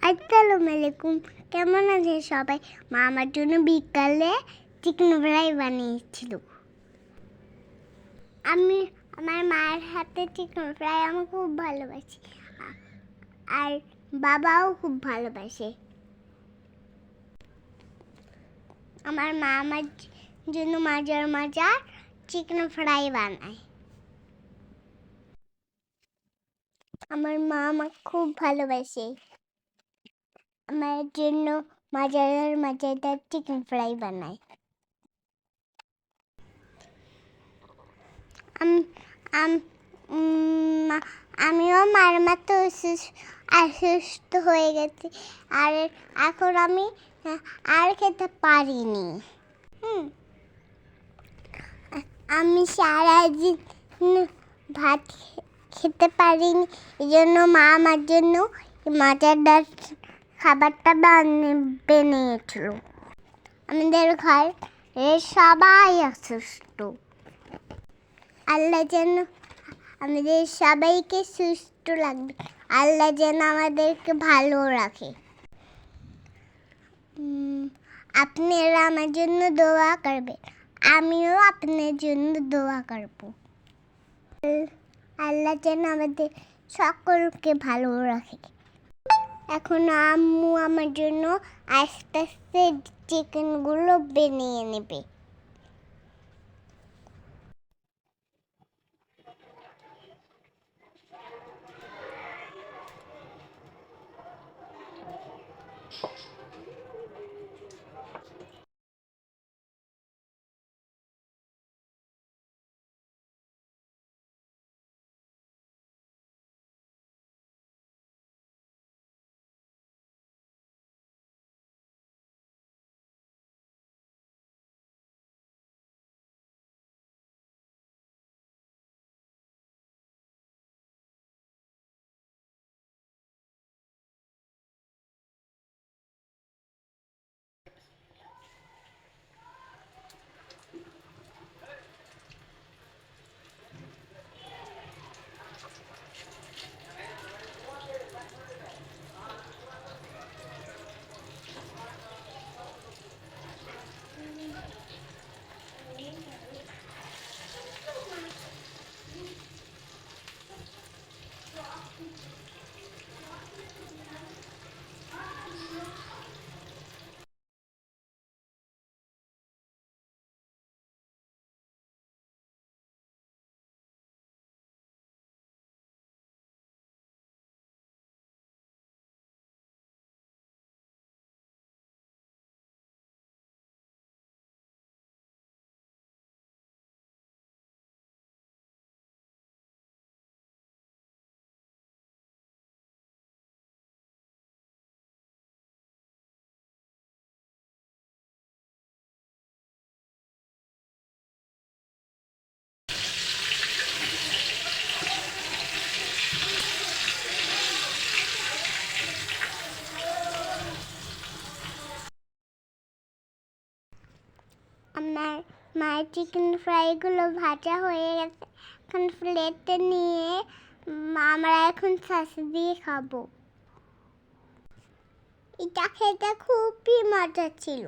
আসসালামু আলাইকুম, কেমন আছেন সবাই? মা আমার জন্য বিকালে চিকেন ফ্রাই বানিয়েছিল। আমি আমার মায়ের হাতে চিকেন ফ্রাই আমি খুব ভালোবাসি, আর বাবাও খুব ভালোবাসে। আমার মা আমার জন্য মজার মজার চিকেন ফ্রাই বানায়। আমার মা আমাকে খুব ভালোবাসে, আমার জন্য মজাদার চিকেন ফ্রাই বানায়। আমিও মার মতো অসুস্থ হয়ে গেছি, আর এখন আমি আর খেতে পারিনি। আমি সারাদিন ভাত খেতে পারিনি, এই জন্য মা আমার জন্য মজাদার খাবারটা বানিয়েছিল। আমাদের ঘরে সবাই অসুস্থ। আল্লাহ যেন আমাদের সবাইকে সুস্থ রাখবে, আল্লাহ যেন আমাদেরকে ভালো রাখে। আপনারা আমার জন্য দোয়া করবেন, আমিও আপনার জন্য দোয়া করব। আল্লাহ যেন আমাদের সকলকে ভালো রাখে। এখন আম্মু আমার জন্য আস্তে আস্তে চিকেনগুলো বানিয়ে নেবে। আমার মায়ের চিকেন ফ্রাইগুলো ভাজা হয়ে গেছে, এখন প্লেটে নিয়ে আমরা এখন সস দিয়ে খাবো। এটা খেতে খুবই মজা ছিল।